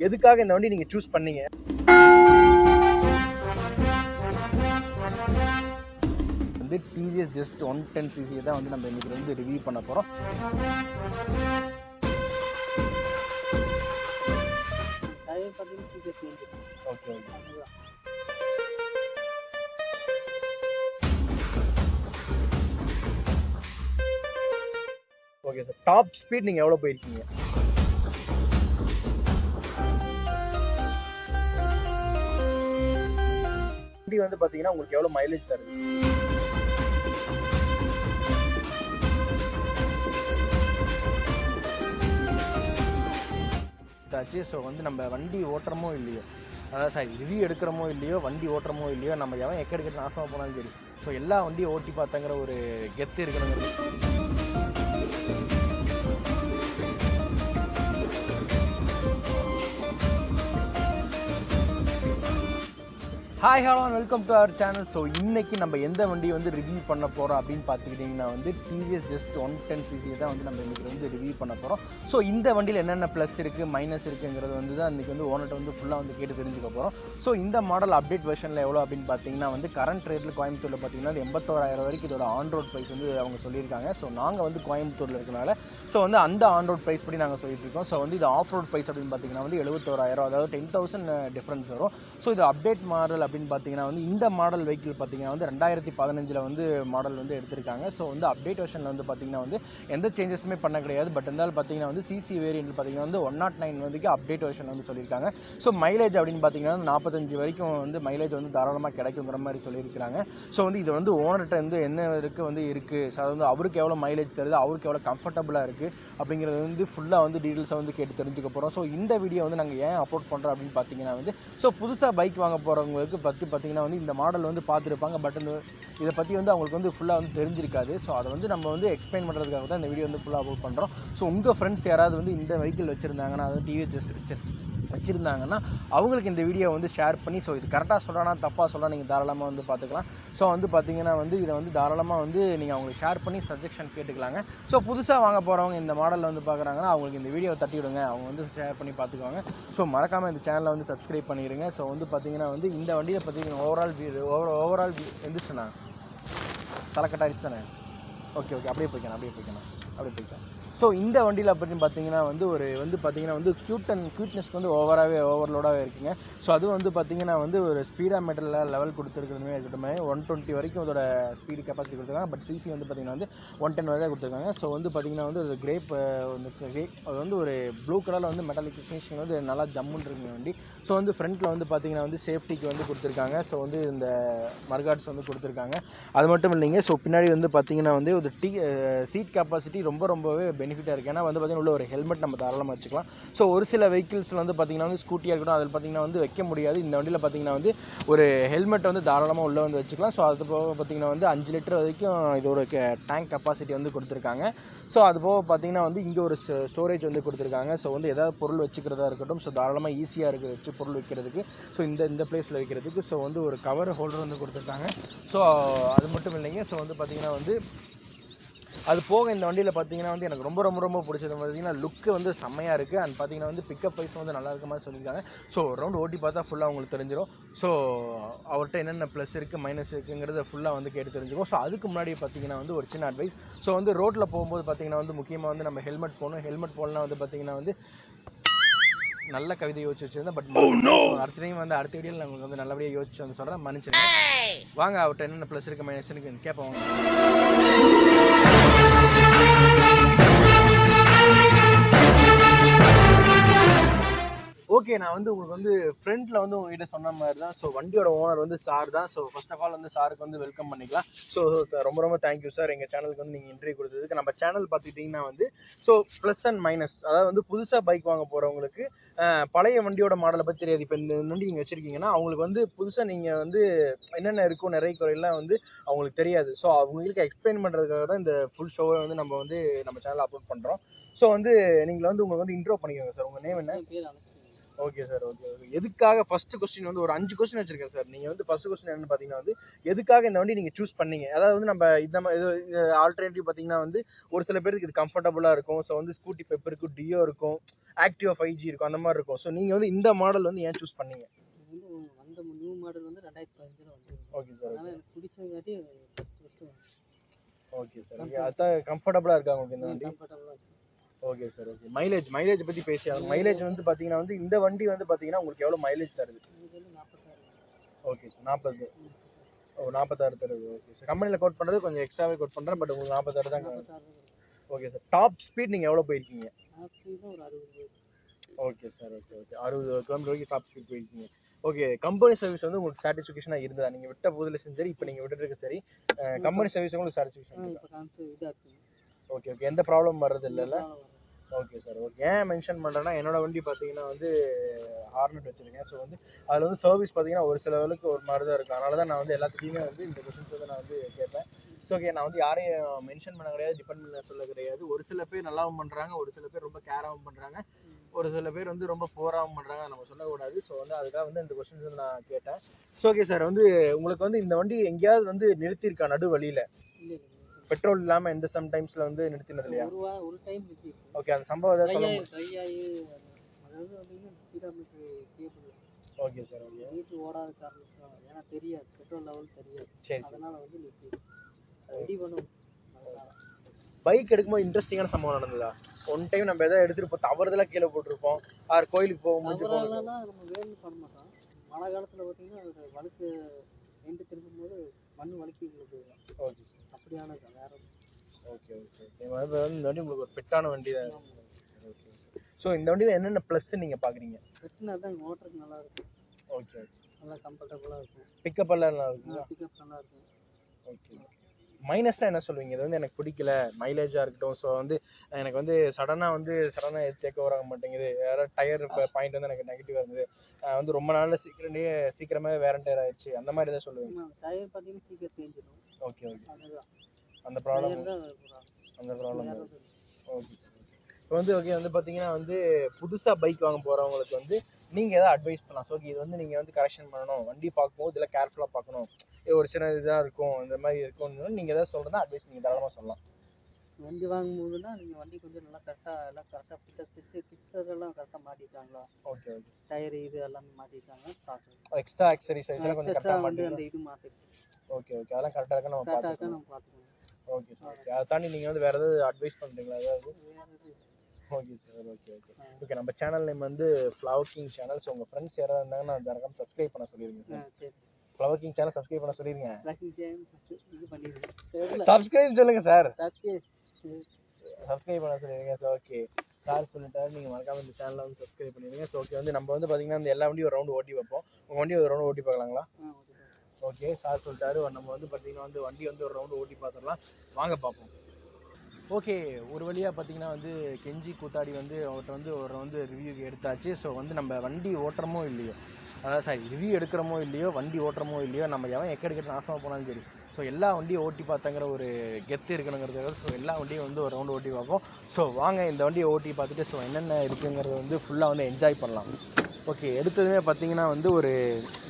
எதுக்காக இந்த வண்டி நீங்கள் சூஸ் பண்ணீங்க? வந்து TVS Zest 110cc தான் வந்து நம்ம இன்னைக்கு வந்து ரிவ்யூ பண்ண போகிறோம். Okay okay sir. Top speed நீங்கள் எவ்வளோ போயிருக்கீங்க? வண்டி வந்து பார்த்தீங்கன்னா உங்களுக்கு எவ்வளோ மைலேஜ் தருது? ஸோ வந்து நம்ம வண்டி ஓட்டுறமோ இல்லையோ, அதாவது சாரி ரிவ்யூ எடுக்கிறமோ இல்லையோ, வண்டி ஓட்டுறமோ இல்லையோ, நம்ம எவன் எக்கெடுக்கிற நாசமாக போனாலும் சரி, ஸோ எல்லா வண்டியும் ஓட்டி பார்த்தாங்கிற ஒரு கெத்து இருக்கணுங்கிறது. Hi hello and welcome to our channel. So இன்றைக்கி நம்ம எந்த வண்டியை வந்து ரிவ்யூ பண்ண போகிறோம் அப்படின்னு பார்த்துக்கிட்டிங்கன்னா வந்து TVS Zest 110cc தான் வந்து நம்ம இன்றைக்கி வந்து ரிவ்யூ பண்ண போகிறோம். ஸோ இந்த வண்டியில் என்னென்ன ப்ளஸ் இருக்குது மைனஸ் இருக்குங்கிறது வந்து தான் இன்றைக்கி வந்து ஓனர்கிட்ட வந்து ஃபுல்லாக வந்து கேட்டு தெரிஞ்சுக்க போகிறோம். ஸோ இந்த மாடல் அப்டேட் வெர்ஷனில் எவ்வளோ அப்படின்னு பார்த்தீங்கன்னா வந்து கரண்ட் ரேட்டில் கோயம்புத்தூரில் பார்த்தீங்கன்னா 81,000 வரைக்கும் இதோட ஆன் ரோட் ப்ரைஸ் வந்து அவங்க சொல்லியிருக்காங்க. ஸோ நாங்கள் வந்து கோயம்புத்தூரில் இருக்கனால ஸோ வந்து அந்த ஆன் ரோட் ப்ரைஸ் படி நாங்கள் சொல்லிட்டு இருக்கோம். ஸோ வந்து இது ஆஃப் ரோட் ப்ரைஸ் அப்படின்னு பார்த்தீங்கன்னா வந்து 71,000, அதாவது 10,000 டிஃப்ரென்ஸ் வரும். ஸோ இது அப்டேட் மாடல் அப்படின்னு பார்த்தீங்கன்னா வந்து இந்த மாடல் வெஹிக்கிள் பார்த்தீங்கன்னா வந்து 2015 வந்து மாடல் வந்து எடுத்திருக்காங்க. ஸோ வந்து அப்டேட் வெர்ஷனில் வந்து பார்த்தீங்கன்னா வந்து எந்த சேஞ்சஸுமே பண்ண கிடையாது. பட் இருந்தாலும் பார்த்தீங்கன்னா வந்து சிசி வேரியன்ட் பார்த்தீங்கன்னா வந்து 109 வந்து அப்டேட் வெர்ஷன் வந்து சொல்லியிருக்காங்க. ஸோ மைலேஜ் அப்படின்னு பார்த்தீங்கன்னா 45 வரைக்கும் வந்து மைலேஜ் வந்து தாராளமாக கிடைக்குங்கிற மாதிரி சொல்லியிருக்காங்க. ஸோ வந்து இது வந்து ஓனர்கிட்ட வந்து என்ன இருக்குது, ஸோ அது வந்து அவருக்கு எவ்வளோ மைலேஜ் தருது, அவருக்கு எவ்வளோ கம்ஃபர்டபுளாக இருக்குது அப்படிங்கிறது வந்து ஃபுல்லாக வந்து டீட்டெயில்ஸை வந்து கேட்டு தெரிஞ்சுக்க போகிறோம். ஸோ இந்த வீடியோ வந்து நாங்கள் ஏன் அப்லோட் பண்ணுறோம் அப்படின்னு பார்த்தீங்கன்னா வந்து ஸோ புதுசாக பைக் வாங்க போகிறவங்களுக்கு பார்த்தீங்கன்னா வந்து இந்த மாடல் வந்து பார்த்துருப்பாங்க. பட் இதை பற்றி வந்து அவங்களுக்கு வந்து ஃபுல்லாக வந்து தெரிஞ்சிருக்காது. ஸோ அதை வந்து நம்ம வந்து எக்ஸ்பிளைன் பண்ணுறதுக்காக தான் இந்த வீடியோ வந்து ஃபுல்லாக அப்லோட் பண்ணுறோம். ஸோ உங்கள் ஃப்ரெண்ட்ஸ் யாராவது வந்து இந்த வெஹிக்கிள் வச்சுருந்தாங்கன்னா, அதாவது TVS Zest வச்சுருந்தாங்கன்னா அவங்களுக்கு இந்த வீடியோ வந்து ஷேர் பண்ணி, ஸோ இது கரெக்டாக சொல்கிறானா தப்பாக சொல்கிறா நீங்கள் தாராளமாக வந்து பார்த்துக்கலாம். ஸோ வந்து பார்த்தீங்கன்னா வந்து இதை வந்து தாராளமாக வந்து நீங்கள் அவங்களுக்கு ஷேர் பண்ணி சஜெக்ஷன் கேட்டுக்கலாங்க. ஸோ புதுசாக வாங்க போகிறவங்க இந்த மாடலில் வந்து பார்க்குறாங்கன்னா அவங்களுக்கு இந்த வீடியோவை தட்டி விடுங்க, அவங்க வந்து ஷேர் பண்ணி பார்த்துக்குவாங்க. ஸோ மறக்காமல் இந்த சேனலை வந்து சப்ஸ்கிரைப் பண்ணிடுங்க. ஸோ வந்து பார்த்தீங்கன்னா வந்து இந்த வண்டியை பார்த்தீங்கன்னா ஓவரால் எந்திரிச்சுண்ணா தலைக்கட்டாரிச்சு தானே. ஓகே அப்படியே போய்க்கலாம். ஸோ இந்த வண்டியில் அப்படின்னு பார்த்தீங்கன்னா வந்து பார்த்தீங்கன்னா வந்து க்யூட்னஸ்க்கு வந்து ஓவர்லோடாகவே இருக்குங்க. ஸோ அது வந்து பார்த்தீங்கன்னா வந்து ஒரு ஸ்பீடாமீட்டரில் லெவல் கொடுத்துருக்கிறதுமே இருக்கட்டும் 120 வரைக்கும் அதோட ஸ்பீடு கெப்பாசிட்டி கொடுத்துருக்காங்க. பட் சிசி வந்து பார்த்தீங்கன்னா வந்து 110 வரை கொடுத்துருக்காங்க. ஸோ வந்து பார்த்தீங்கன்னா வந்து அது அது வந்து ஒரு ப்ளூ கலரில் வந்து மெட்டாலிக் ஃபினிஷிங் வந்து நல்லா ஜம்முன்னு இருக்குங்க வண்டி. ஸோ வந்து ஃப்ரண்ட்டில் வந்து பார்த்தீங்கன்னா வந்து சேஃப்டிக்கு வந்து கொடுத்துருக்காங்க. ஸோ வந்து இந்த மர்காட்ஸ் வந்து கொடுத்துருக்காங்க. அது மட்டும் இல்லைங்க. ஸோ பின்னாடி வந்து பார்த்தீங்கன்னா வந்து ஒரு சீட் கெப்பாசிட்டி ரொம்பவே பெனிஃபிட்டாக இருக்குது. ஏன்னா வந்து பார்த்தீங்கன்னா உள்ள ஒரு ஹெல்மெட் நம்ம தாராளமாக வச்சுக்கலாம். ஸோ ஒரு சில வெஹிக்கிள்ஸில் வந்து பார்த்தீங்கன்னா வந்து ஸ்கூட்டியாக இருக்கட்டும், அதில் பார்த்தீங்கன்னா வந்து வைக்க முடியாது. இந்த வண்டியில் பார்த்தீங்கன்னா வந்து ஒரு ஹெல்மெட் வந்து தாராளமாக உள்ளே வந்து வச்சுக்கலாம். ஸோ அது போக பார்த்தீங்கன்னா வந்து 5 லிட்டர் வரைக்கும் இதோட டேங்க் கெப்பாசிட்டி வந்து கொடுத்துருக்காங்க. ஸோ அது போக பார்த்தீங்கன்னா வந்து இங்கே ஒரு ஸ்டோரேஜ் வந்து கொடுத்துருக்காங்க. ஸோ வந்து ஏதாவது பொருள் வச்சுக்கிறதா இருக்கட்டும், ஸோ தாராளமாக ஈஸியாக இருக்குது வச்சு பொருள் வைக்கிறதுக்கு. ஸோ இந்த பிளேஸில் வைக்கிறதுக்கு ஸோ வந்து ஒரு கவர் ஹோல்டர் வந்து கொடுத்துருக்காங்க. ஸோ அது மட்டும் இல்லைங்க. ஸோ வந்து பார்த்தீங்கன்னா வந்து அது போக இந்த வண்டியில் பார்த்தீங்கன்னா வந்து எனக்கு ரொம்ப பிடிச்சது பார்த்தீங்கன்னா லுக்கு வந்து செம்மையாக இருக்குது. அண்ட் பார்த்தீங்கன்னா வந்து பிக்கப் ப்ரைஸ் வந்து நல்லா இருக்க மாதிரி சொல்லியிருக்காங்க. ஸோ ரவுண்ட் ஓட்டி பார்த்தா ஃபுல்லாக உங்களுக்கு தெரிஞ்சிடும். ஸோ அவர்கிட்ட என்னென்ன ப்ளஸ் இருக்குது மைனஸ் இருக்குங்கிறத ஃபுல்லாக வந்து கேட்டு தெரிஞ்சுக்கும். ஸோ அதுக்கு முன்னாடி பார்த்தீங்கன்னா வந்து ஒரு சின்ன அட்வைஸ். ஸோ வந்து ரோட்டில் போகும்போது பார்த்தீங்கன்னா வந்து முக்கியமாக வந்து நம்ம ஹெல்மெட் போடணும். ஹெல்மெட் போடலாம் வந்து பார்த்தீங்கன்னா வந்து நல்ல கவிதை யோசிச்சு வச்சிருந்தேன். பட் அடுத்த டைம் வந்து அடுத்த வீடியோவில் நான் வந்து நல்லபடியாக யோசிச்சு வந்து சொல்கிறேன், மன்னிச்சிருங்க. வாங்க அவர்கிட்ட என்னென்ன ப்ளஸ் இருக்குது மைனஸ் இருக்குன்னு கேட்போம். ஓகே, நான் வந்து உங்களுக்கு வந்து ஃப்ரெண்டில் வந்து உங்ககிட்ட சொன்ன மாதிரி தான். ஸோ வண்டியோட ஓனர் வந்து சார் தான். ஸோ ஃபர்ஸ்ட் ஆஃப் ஆல் வந்து சாருக்கு வந்து வெல்கம் பண்ணிக்கலாம். ஸோ ரொம்ப தேங்க்யூ சார் எங்கள் சேனலுக்கு வந்து நீங்கள் இன்டர்வியூ கொடுத்ததுக்கு. நம்ம சேனல் பார்த்துக்கிட்டிங்கன்னா வந்து ஸோ ப்ளஸ் அண்ட் மைனஸ், அதாவது வந்து புதுசாக பைக் வாங்க போகிறவங்களுக்கு பழைய வண்டியோட மாடலை பற்றி தெரியாது. இப்போ இந்த வண்டி நீங்கள் வச்சுருக்கீங்கன்னா அவங்களுக்கு வந்து புதுசாக நீங்கள் வந்து என்னென்ன இருக்கும் நிறைய குறையெல்லாம் வந்து அவங்களுக்கு தெரியாது. ஸோ அவங்களுக்கு எக்ஸ்பிளைன் பண்ணுறதுக்காக தான் இந்த ஃபுல் ஷோவை வந்து நம்ம சேனலில் அப்லோட் பண்ணுறோம். ஸோ வந்து நீங்கள் வந்து உங்களுக்கு வந்து இன்ட்ரோ பண்ணிக்கோங்க சார். உங்கள் நேம் என்ன? Okay sir, okay. எதுக்காக ஃபர்ஸ்ட் கொஸ்டின் வந்து ஒரு 5 கொஸ்டின் வச்சிருக்கேன் சார். நீங்க வந்து ஃபர்ஸ்ட் கொஸ்டின் என்னன்னு பாத்தீங்கன்னா வந்து எதுக்காக இந்த வண்டி நீங்க சூஸ் பண்ணீங்க? அதாவது வந்து நம்ம இந்த ஆல்டர்னேட்டிவ் பாத்தீங்கன்னா வந்து ஒரு சில பேருக்கு இது கம்ஃபர்டபுளா இருக்கும். ஸோ வந்து ஸ்கூட்டி பெப் இருக்கும், டியோ இருக்கும், ஆக்டிவா 5G இருக்கும், அந்த மாதிரி இருக்கும். ஸோ நீங்க வந்து இந்த மாடல் வந்து ஏன் சூஸ் பண்ணீங்க? அந்த நியூ மாடல் வந்து 2015ல வந்து. Okay sir. அதனால எனக்கு பிடிச்சங்காட்டி ஓகே சார். அதான் கம்ஃபர்டபுளா இருக்கா உங்களுக்கு இந்த வண்டி? கம்ஃபர்டபுளா இருக்கு. Okay sir, okay. மைலேஜ் பத்தி பேசியாகும். மைலேஜ் வந்து பாத்தீங்கன்னா வந்து இந்த வண்டி வந்து பாத்தீங்கன்னா உங்களுக்கு எவ்வளவு மைலேஜ் தருது? இது வந்து 46. Okay sir, 40. 46 தருது. Okay sir. கம்பெனில கோட் பண்றது கொஞ்சம் எக்ஸ்ட்ராவே கோட் பண்றேன், பட் உங்களுக்கு 46 தான். Okay sir. டாப் ஸ்பீட் நீங்க எவ்வளவு போயிருக்கீங்க? டாப் ஸ்பீட் ஒரு 60. Okay sir, okay, okay. 60 kilometre வரைக்கும் டாப் ஸ்பீட் போயிருக்கீங்க. ஓகே. கம்பெனி சர்வீஸ் வந்து உங்களுக்கு சாட்டிஸ்ஃபேக்ஷனா இருந்ததா? நீங்க விட்ட புதுல சரி, இப்போ நீங்க விட்டுருக்கு சரி, கம்பெனி சர்வீஸ் உங்களுக்கு சாட்டிஸ்ஃபேக்ஷன் இருக்கா? இப்போ காமிச்சு இதா இருக்கு. Okay, okay. எந்த ப்ராப்ளம் வர்றது இல்லைல்ல? Okay sir, okay. ஏன் மென்ஷன் பண்ணுறேன்னா என்னோட வண்டி பார்த்தீங்கன்னா வந்து ஹார்னட் வச்சுருக்கேன். ஸோ வந்து அதில் வந்து சர்வீஸ் பார்த்தீங்கன்னா ஒரு சில அளவுக்கு ஒரு மாதிரி தான் இருக்கும். அதனால தான் நான் வந்து எல்லாத்துலேயுமே வந்து இந்த கொஸ்டின்ஸ் வந்து நான் வந்து கேட்பேன். ஸோ ஓகே, நான் வந்து யாரையும் மென்ஷன் பண்ண கிடையாது, டிபெண்ட் பண்ண சொல்ல கிடையாது. ஒரு சில பேர் நல்லாவும் பண்ணுறாங்க, ஒரு சில பேர் ரொம்ப கேராகவும் பண்ணுறாங்க, ஒரு சில பேர் வந்து ரொம்ப போராகவும் பண்ணுறாங்க, நம்ம சொல்லக்கூடாது. ஸோ வந்து அதுக்காக வந்து இந்த கொஸ்டின்ஸ் வந்து நான் கேட்டேன். ஸோ ஓகே சார், வந்து உங்களுக்கு வந்து இந்த வண்டி எங்கேயாவது வந்து நிறுத்தியிருக்கா நடு வழியில்? பெட்ரோல் இல்லாம எந்த சம்டைம்ஸ்ல வந்து நிறுத்தினது இல்லையா? ஒரு டைம் நிறுத்தி. ஓகே, அந்த சம்பவம் ஏதாவது சொல்ல முடியுமா? அதாவது வந்து speedometer cable. Okay sir, okay. Meter ஓடாத காரணம் ஏன்னா தெரியாது, பெட்ரோல் லெவல் தெரியாது. சரி, அதனால வந்து நிறுத்தி ரெடி பண்ணும். பைக் எடுக்கும்போது இன்ட்ரெஸ்டிங்கான சம்பவம் நடந்ததா? ஒன் டைம் நம்ம எதாவது எடுத்துட்டு போய் தவறுதலா கீழே போட்டிருப்போம், ஆறு கோயிலுக்கு போகும்போது நம்ம வேணும் பண்ண மாட்டோம். மழை காலத்துல பார்த்தீங்கன்னா அது வழுக்கு ரெண்டு திரும்பும்போது மண் வழுக்கி போயிடும். ஓகே, அப்படியான வேற. Okay, okay. இந்த வண்டி உங்களுக்கு ஒரு பெட்டான வண்டி தான். ஓகே. ஸோ இந்த வண்டியில் என்னென்ன ப்ளஸ் நீங்கள் பார்க்குறீங்க? ப்ளஸ்னா தான் மோட்டருக்கு நல்லா இருக்கும். ஓகே, நல்லா கம்ஃபர்டபுளாக இருக்கும். பிக்கப் எல்லாம் நல்லா இருக்குங்களா? பிக்கப் நல்லா இருக்கும். ஓகே. மைனஸ்னா என்ன சொல்லுவீங்க? இது வந்து எனக்கு பிடிக்கல, மைலேஜாக இருக்கட்டும். ஸோ வந்து எனக்கு வந்து சடனாக டேக் ஓவர் ஆக மாட்டேங்குது, வேறு டயர் பாயிண்ட் வந்து எனக்கு நெகட்டிவாக இருந்தது, வந்து ரொம்ப நாளில் சீக்கிரமே வேற டயர் ஆயிடுச்சு, அந்த மாதிரி தான் சொல்லுவீங்க? டயர் பார்த்தீங்கன்னா சீக்கிரம் தேஞ்சிடும். Okay, okay. அந்த ப்ராப்ளம் ஓகே. இப்போ வந்து ஓகே வந்து பார்த்தீங்கன்னா வந்து புதுசாக பைக் வாங்க போகிறவங்களுக்கு வந்து நீங்கள் எதாவது அட்வைஸ் பண்ணலாம். ஸோ இது வந்து நீங்கள் வந்து கரெக்ஷன் பண்ணணும், வண்டி பார்க்கும்போது இதெல்லாம் கேர்ஃபுல்லாக பார்க்கணும், ஒரு சின்ன இதாக இருக்கும், இந்த மாதிரி இருக்கும்னு நீங்கள் எதாவது சொல்கிறதா அட்வைஸ் நீங்கள் தாராளமாக சொல்லலாம். வண்டி வாங்கும்போதுன்னா நீங்கள் வண்டி கொஞ்சம் நல்லா கரெக்டாக ஃபிக்ஸரெல்லாம் கரெக்டாக மாட்டிட்டாங்களா? Okay, okay. டயரு இது எல்லாமே மாட்டிட்டாங்க பார்க்கணும். எக்ஸ்ட்ரா ஆக்சரிஸ் எல்லாம் கொஞ்சம் கரெக்டாக வந்து அந்த இது மாற்றிட்டு. Okay, okay. அதெல்லாம் கரெக்டாக இருக்க நம்ம பார்த்துக்கணும். Okay sir, okay. அதை தாண்டி நீங்கள் வந்து வேறு ஏதாவது அட்வைஸ் பண்ணுறீங்களா? அதாவது okay sir, okay, okay. Okay, நம்ம சேனல் நேம் வந்து ஃப்ளவர்க்கிங் சேனல். ஸோ உங்கள் ஃப்ரெண்ட்ஸ் யாராவது இருந்தாங்கன்னா மறக்காம சப்ஸ்கிரைப் பண்ண சொல்லிடுங்க சார். ஃப்ளவர்க்கிங் சேனல் சப்ஸ்கிரைப் பண்ண சொல்லிடுங்க. சப்ஸ்கிரைப் சொல்லுங்கள் சார், சப்ஸ்கிரைப் பண்ண சொல்லிடுங்க. ஸோ ஓகே, சார் சொல்லிட்டாரு, நீங்கள் மறக்காம இந்த சேனலை வந்து சப்ஸ்கிரைப் பண்ணிடுங்க. ஸோ ஓகே, வந்து நம்ம வந்து பார்த்தீங்கன்னா இந்த எல்லா வண்டியும் ஒரு ரவுண்டு ஓட்டி வைப்போம். உங்கள் வண்டி ஒரு ரவுண்டு ஓட்டி பார்க்கலாங்களா? ஓகே, சார் சொல்லிட்டாரு, நம்ம வந்து பார்த்தீங்கன்னா வந்து வண்டி வந்து ஒரு ரவுண்டு ஓட்டி பார்த்துடலாம், வாங்க பார்ப்போம். ஓகே, ஒரு வழியாக பார்த்தீங்கன்னா வந்து கெஞ்சி கூத்தாடி வந்து அவர்கிட்ட வந்து ஒரு வந்து ரிவ்யூக்கு எடுத்தாச்சு. ஸோ வந்து நம்ம வண்டி ஓட்டுறமோ இல்லையோ, அதாவது சாரி ரிவ்யூ எடுக்கிறமோ இல்லையோ, வண்டி ஓட்டுறமோ இல்லையோ, நம்ம எவன் எக்கெடுக்கிட்டு நாசமாக போனாலும் சரி, ஸோ எல்லா வண்டியும் ஓட்டி பார்த்தங்கிற ஒரு கெத்து இருக்கணுங்கிறதுக்காக ஸோ எல்லா வண்டியும் வந்து ஒரு ரவுண்டு ஓட்டி பார்ப்போம். ஸோ வாங்க இந்த வண்டியை ஓட்டி பார்த்துட்டு ஸோ என்னென்ன இருக்குங்கிறத வந்து ஃபுல்லாக வந்து என்ஜாய் பண்ணலாம். ஓகே, எடுத்ததுமே பார்த்தீங்கன்னா வந்து ஒரு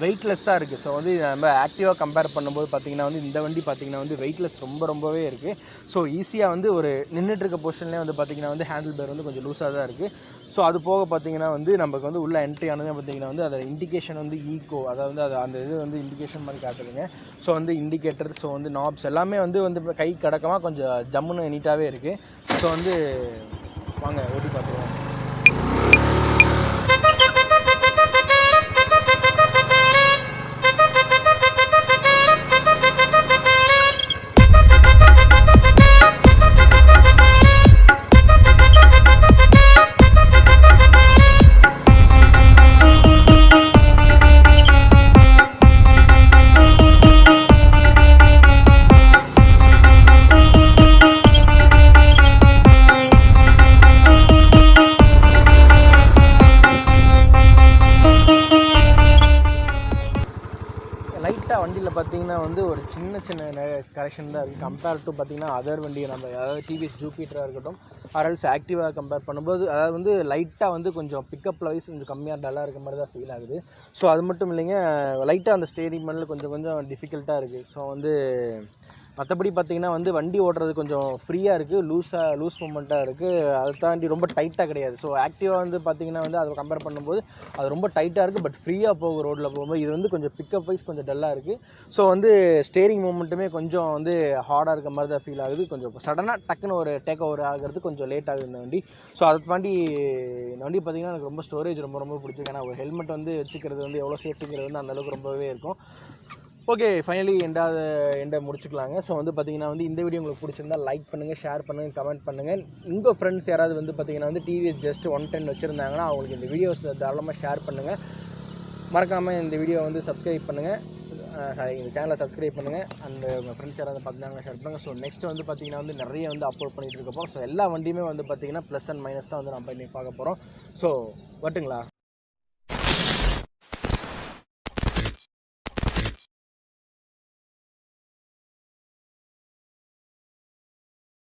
வெயிட்லெஸ்ஸாக இருக்குது. ஸோ வந்து நம்ம ஆக்டிவாக கம்பேர் பண்ணும்போது பார்த்தீங்கன்னா வந்து இந்த வண்டி பார்த்தீங்கன்னா வந்து வெயிட்லெஸ் ரொம்பவே இருக்குது. ஸோ ஈஸியாக வந்து ஒரு நின்றுட்டு இருக்க பொசிஷன்லேயே வந்து பார்த்தீங்கன்னா வந்து ஹேண்டில் பேர் வந்து கொஞ்சம் லூஸாக தான் இருக்குது. ஸோ அது போக பார்த்தீங்கன்னா வந்து நமக்கு வந்து உள்ள என்ட்ரி ஆனதே பார்த்தீங்கன்னா வந்து அதோட இண்டிகேஷன் வந்து ஈகோ, அதாவது அது அந்த இது வந்து இண்டிகேஷன் மாதிரி காட்டுதுங்க. ஸோ வந்து இண்டிகேட்டர், ஸோ வந்து நாப்ஸ் எல்லாமே வந்து கை கடக்கமாக கொஞ்சம் ஜம்முன்னு நீட்டாகவே இருக்குது. ஸோ வந்து வாங்க ஓட்டி பார்த்துருவோம். வண்டியில் பார்த்தீங்கன்னா வந்து ஒரு சின்ன சின்ன கரெக்ஷன் தான் இருக்குது கம்பேர் டு பார்த்தீங்கன்னா அதர் வண்டியை நம்ம அதாவது டிவிஎஸ் ஜூபிட்டராக இருக்கட்டும் ஆர்எல்ஸ் ஆக்டிவாக கம்பேர் பண்ணும்போது அதாவது வந்து லைட்டாக வந்து கொஞ்சம் பிக்கப் வைஸ் கொஞ்சம் கம்மியாக டல்லாக இருக்க மாதிரி தான் ஃபீல் ஆகுது. ஸோ அது மட்டும் இல்லைங்க, லைட்டாக அந்த ஸ்டேரிங் பண்ணல கொஞ்சம் டிஃபிகல்ட்டாக இருக்குது. ஸோ வந்து மற்றபடி பார்த்தீங்கன்னா வந்து வண்டி ஓட்டுறது கொஞ்சம் ஃப்ரீயாக இருக்குது, லூஸ் மூமெண்ட்டாக இருக்குது. அதை தாண்டி ரொம்ப டைட்டாக கிடையாது. ஸோ ஆக்டிவாக வந்து பார்த்தீங்கன்னா வந்து அதை கம்பேர் பண்ணும்போது அது ரொம்ப டைட்டாக இருக்குது, பட் ஃப்ரீயாக போகும் ரோட்டில் போகும்போது. இது வந்து கொஞ்சம் பிக்கப் வைஸ் கொஞ்சம் டல்லாக இருக்குது. ஸோ வந்து ஸ்டேரிங் மூமெண்ட்டுமே கொஞ்சம் வந்து ஹார்டாக இருக்க மாதிரி தான் ஃபீல் ஆகுது. கொஞ்சம் சடனாக டக்குன்னு ஒரு டேக் ஓவர் ஆகிறது கொஞ்சம் லேட் ஆகுது இந்த வண்டி. ஸோ அதை தாண்டி இந்த வண்டி பார்த்தீங்கன்னா எனக்கு ரொம்ப ஸ்டோரேஜ் ரொம்ப பிடிச்சிருக்கு. ஏன்னா ஒரு ஹெல்மெட் வந்து வச்சுக்கிறது வந்து எவ்வளோ சேஃப்டிங்கிறது வந்து அந்தளவுக்கு ரொம்பவே இருக்கும். ஓகே, ஃபைனலி எண்டை முடிச்சுக்கலாங்க. ஸோ வந்து பார்த்தீங்கன்னா வந்து இந்த வீடியோ உங்களுக்கு பிடிச்சிருந்தா லைக் பண்ணுங்கள், ஷேர் பண்ணுங்கள், கமெண்ட் பண்ணுங்கள். உங்கள் ஃப்ரெண்ட்ஸ் யாராவது வந்து பார்த்தீங்கன்னா வந்து டிவிஎஸ் ஜஸ்ட் 110 வச்சுருந்தாங்கன்னா அவங்களுக்கு இந்த வீடியோஸ் தாராளமாக ஷேர் பண்ணுங்கள். மறக்காமல் இந்த வீடியோ வந்து சப்ஸ்கிரைப் பண்ணுங்கள், இந்த சேனலை சப்ஸ்கிரைப் பண்ணுங்கள். அண்ட் உங்கள் ஃப்ரெண்ட்ஸ் யாராவது பார்த்தாங்கன்னா ஷேர் பண்ணுங்கள். ஸோ நெக்ஸ்ட் வந்து பார்த்தீங்கன்னா வந்து நிறைய வந்து அப்லோட் பண்ணிகிட்டு இருக்க போகிறோம். ஸோ எல்லா வண்டியுமே வந்து பார்த்தீங்கன்னா ப்ளஸ் அண்ட் மைனஸ் தான் வந்து நம்ம இன்னைக்கு பார்க்க போகிறோம். ஸோ வரட்டுங்களா?